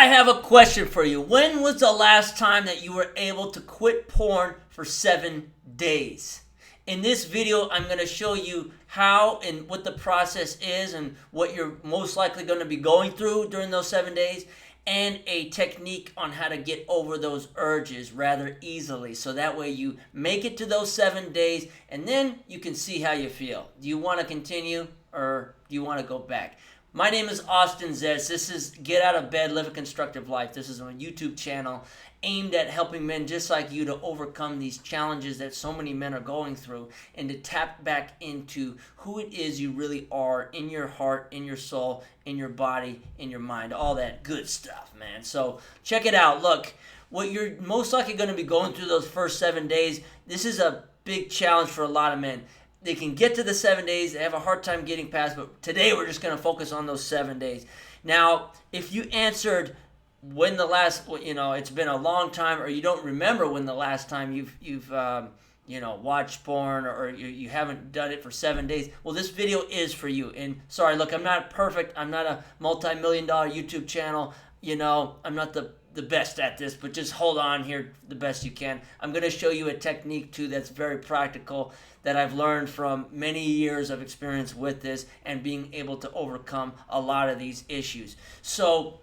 have a question for you. When was the last time that you were able to quit porn for 7 days? In this video, I'm going to show you how and what the process is and what you're most likely going to be going through during those 7 days, and a technique on how to get over those urges rather easily. So that way you make it to those 7 days and then you can see how you feel. Do you want to continue or do you want to go back? My name is Austin Zez. This is Get Out of Bed, Live a Constructive Life. This is a YouTube channel aimed at helping men just like you to overcome these challenges that so many men are going through and to tap back into who it is you really are in your heart, in your soul, in your body, in your mind, all that good stuff, man. So check it out. Look, what you're most likely going to be going through those first 7 days, this is a big challenge for a lot of men. They can get to the 7 days. They have a hard time getting past, but today we're just going to focus on those 7 days. Now, if you answered when the last, it's been a long time, or you don't remember when the last time you've watched porn, or you haven't done it for 7 days, well, this video is for you. And sorry, look, I'm not perfect. I'm not a multi-million-dollar YouTube channel. I'm not the best at this, but just hold on here the best you can. I'm going to show you a technique too that's very practical that I've learned from many years of experience with this and being able to overcome a lot of these issues. So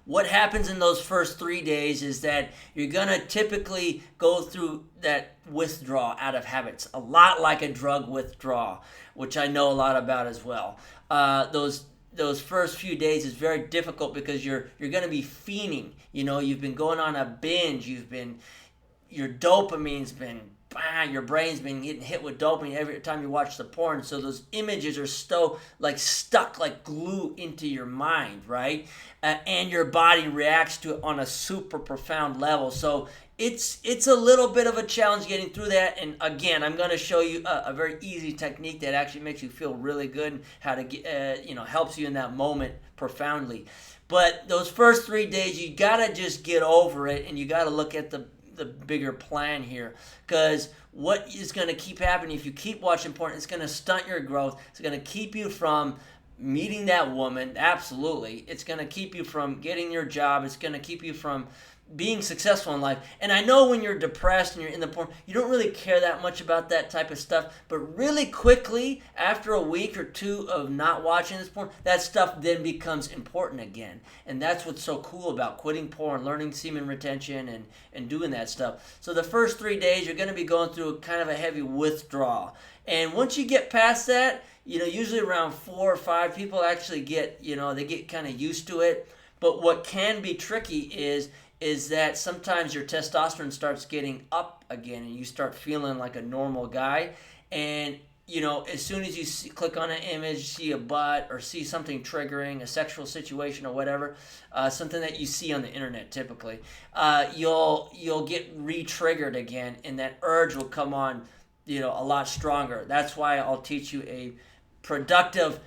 what happens in those first 3 days is that you're going to typically go through that withdrawal out of habits, a lot like a drug withdrawal, which I know a lot about as well. Those first few days is very difficult because you're going to be fiending. You've been going on a binge. Your dopamine's been, your brain's been getting hit with dopamine every time you watch the porn. So those images are stuck like glue into your mind, right? And your body reacts to it on a super profound level. So it's a little bit of a challenge getting through that. And again, I'm going to show you a very easy technique that actually makes you feel really good and how to get, helps you in that moment profoundly. But those first 3 days, you got to just get over it, and you got to look at the bigger plan here, because what is going to keep happening if you keep watching porn, it's going to stunt your growth. It's going to keep you from meeting that woman. Absolutely. It's going to keep you from getting your job. It's going to keep you from being successful in life. And I know when you're depressed and you're in the porn, you don't really care that much about that type of stuff, but really quickly, after a week or two of not watching this porn, that stuff then becomes important again. And that's what's so cool about quitting porn, learning semen retention and doing that stuff. So the first 3 days, you're going to be going through kind of a heavy withdrawal. And once you get past that, usually around 4 or 5 people actually get, they get kind of used to it. But what can be tricky is that sometimes your testosterone starts getting up again and you start feeling like a normal guy. And, as soon as you click on an image, see a butt or see something triggering, a sexual situation or whatever, something that you see on the internet typically, you'll get re-triggered again, and that urge will come on, a lot stronger. That's why I'll teach you a productive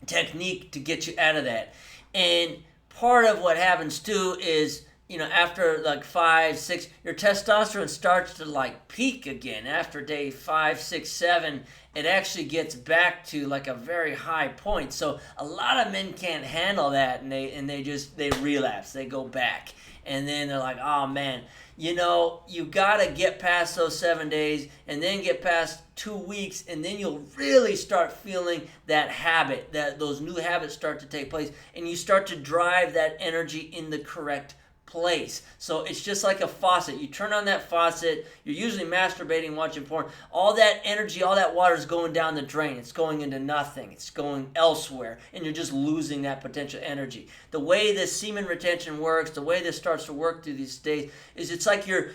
technique to get you out of that. And part of what happens too is, after like 5, 6, your testosterone starts to peak again. After day 5, 6, 7, it actually gets back to like a very high point. So a lot of men can't handle that, and they relapse. They go back, and then they're like, oh man, you gotta get past those 7 days, and then get past 2 weeks, and then you'll really start feeling that habit, that those new habits start to take place, and you start to drive that energy in the correct place. So it's just like a faucet. You turn on that faucet, you're usually masturbating, watching porn. All that energy, all that water is going down the drain. It's going into nothing. It's going elsewhere, and you're just losing that potential energy. The way the semen retention works, the way this starts to work through these days, is it's like you're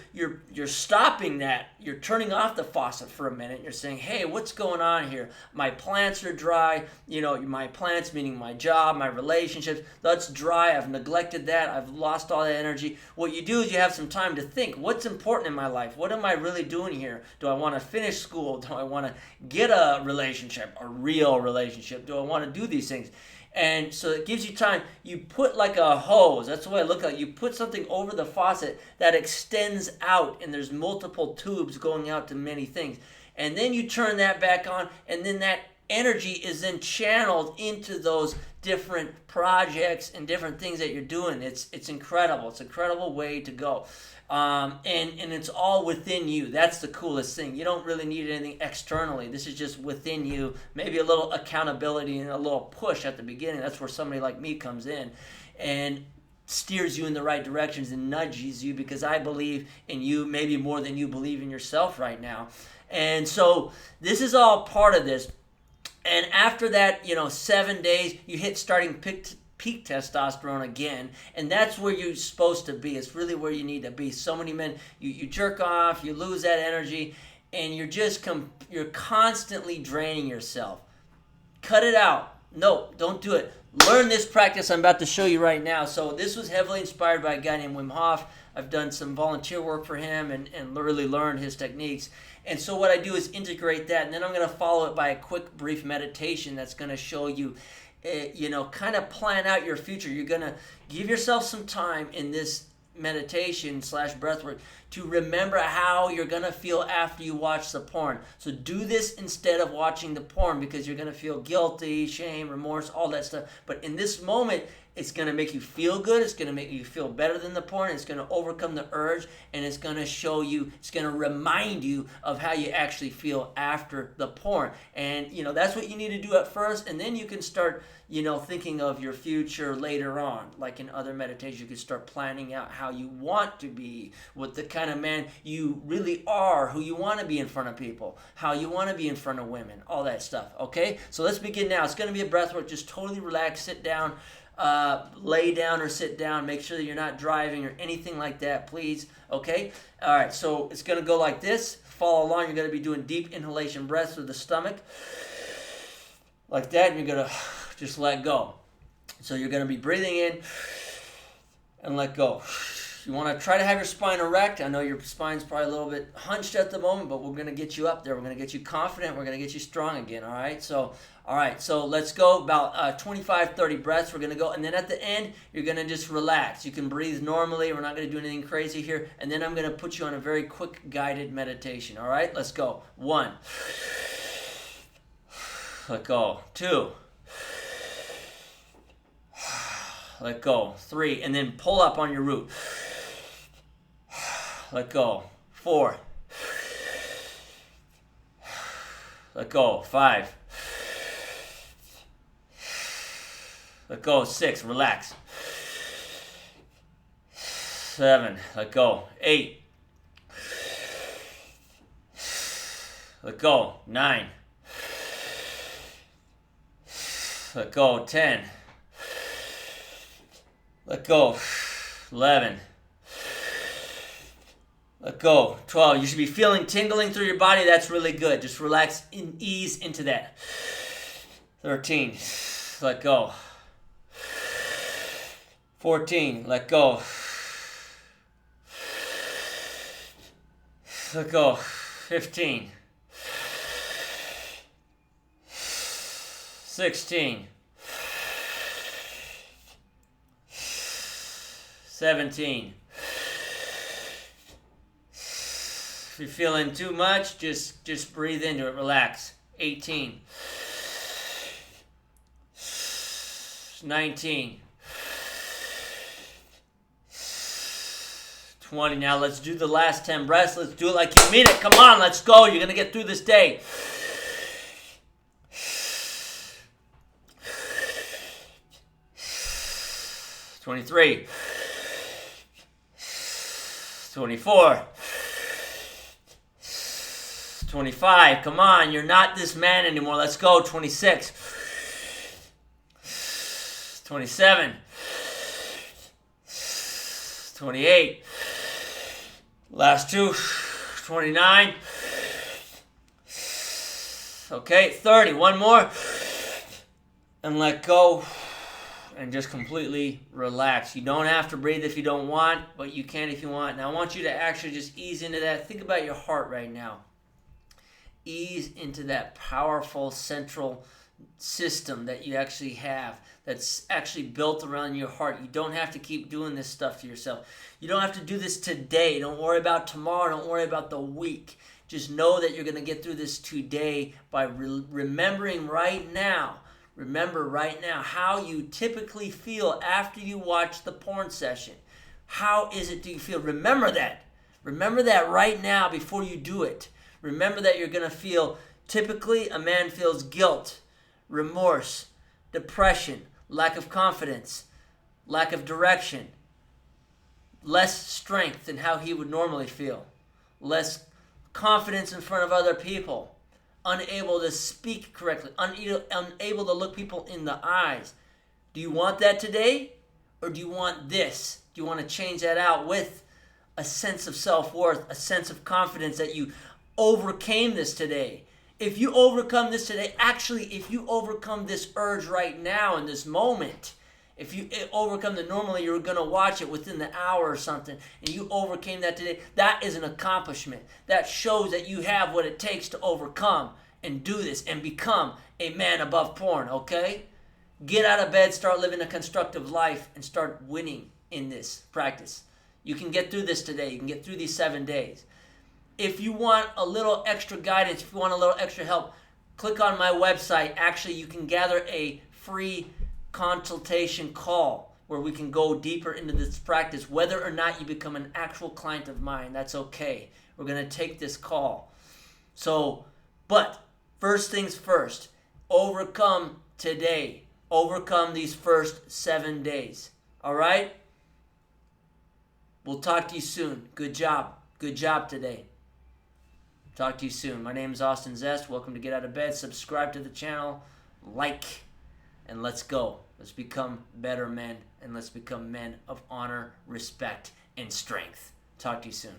stopping that. You're turning off the faucet for a minute. You're saying, hey, what's going on here? My plants are dry. My plants, meaning my job, my relationships, that's dry. I've neglected that. I've lost all that energy. What you do is you have some time to think, what's important in my life? What am I really doing here? Do I want to finish school? Do I want to get a relationship, a real relationship? Do I want to do these things? And so it gives you time. You put like a hose. That's the way I look at it. You put something over the faucet that extends out, and there's multiple tubes going out to many things. And then you turn that back on, and then that energy is then channeled into those different projects and different things that you're doing. It's incredible. It's an incredible way to go. And it's all within you. That's the coolest thing. You don't really need anything externally. This is just within you. Maybe a little accountability and a little push at the beginning. That's where somebody like me comes in and steers you in the right directions and nudges you, because I believe in you maybe more than you believe in yourself right now. And so this is all part of this. And after that, 7 days, you hit starting peak testosterone again, and that's where you're supposed to be. It's really where you need to be. So many men, you jerk off, you lose that energy, and you're constantly draining yourself. Cut it out. No, don't do it. Learn this practice I'm about to show you right now. So this was heavily inspired by a guy named Wim Hof. I've done some volunteer work for him and really learned his techniques. And so what I do is integrate that, and then I'm going to follow it by a quick, brief meditation that's going to show you, kind of plan out your future. You're going to give yourself some time in this meditation / breathwork to remember how you're going to feel after you watch the porn. So do this instead of watching the porn, because you're going to feel guilty, shame, remorse, all that stuff. But in this moment, it's going to make you feel good. It's going to make you feel better than the porn. It's going to overcome the urge, and it's going to show you, it's going to remind you of how you actually feel after the porn. And, that's what you need to do at first, and then you can start, thinking of your future later on. Like in other meditations, you can start planning out how you want to be, what the kind of man you really are, who you want to be in front of people, how you want to be in front of women, all that stuff, okay? So let's begin now. It's going to be a breath work. Just totally relax, sit down, lay down or sit down. Make sure that you're not driving or anything like that, please, okay? All right, so it's going to go like this. Follow along. You're going to be doing deep inhalation breaths with the stomach, like that, and you're going to just let go. So you're going to be breathing in and let go. You want to try to have your spine erect. I know your spine's probably a little bit hunched at the moment, but we're going to get you up there. We're going to get you confident. We're going to get you strong again, all right? So let's go about 25, 30 breaths. We're going to go, and then at the end, you're going to just relax. You can breathe normally. We're not going to do anything crazy here. And then I'm going to put you on a very quick guided meditation, all right? Let's go. 1. Let go. 2. Let go. 3. And then pull up on your root. Let go. 4. Let go. 5. Let go. 6. Relax. 7. Let go. 8. Let go. 9. Let go. 10. Let go. 11. Let go. 12. You should be feeling tingling through your body. That's really good. Just relax and ease into that. 13. Let go. 14. Let go. Let go. 15. 16. 17. If you're feeling too much, just breathe into it. Relax. 18. 19. 20. Now let's do the last 10 breaths. Let's do it like you mean it. Come on, let's go. You're going to get through this day. 23. 24. 25. Come on, you're not this man anymore. Let's go. 26. 27. 28. Last 2. 29. Okay, 30. One more. And let go. And just completely relax. You don't have to breathe if you don't want, but you can if you want. Now I want you to actually just ease into that. Think about your heart right now. Ease into that powerful central system that you actually have, that's actually built around your heart. You don't have to keep doing this stuff to yourself. You don't have to do this today. Don't worry about tomorrow. Don't worry about the week. Just know that you're going to get through this today by remembering right now. Remember right now how you typically feel after you watch the porn session. How is it do you feel? Remember that. Remember that right now before you do it. Remember that you're going to feel, typically a man feels guilt, remorse, depression, lack of confidence, lack of direction, less strength than how he would normally feel, less confidence in front of other people, unable to speak correctly, unable to look people in the eyes. Do you want that today? Or do you want this? Do you want to change that out with a sense of self-worth, a sense of confidence that you overcame this today? If you overcome this today, actually, if you overcome this urge right now in this moment, if you overcome that normally you're going to watch it within the hour or something, and you overcame that today, that is an accomplishment. That shows that you have what it takes to overcome and do this and become a man above porn, okay? Get out of bed, start living a constructive life, and start winning in this practice. You can get through this today. You can get through these 7 days. If you want a little extra guidance, if you want a little extra help, click on my website. Actually, you can gather a free consultation call where we can go deeper into this practice. Whether or not you become an actual client of mine, that's okay. We're going to take this call. But first things first, overcome today. Overcome these first 7 days. All right? We'll talk to you soon. Good job. Good job today. Talk to you soon. My name is Austin Zest. Welcome to Get Out of Bed. Subscribe to the channel. Like. And let's go. Let's become better men. And let's become men of honor, respect, and strength. Talk to you soon.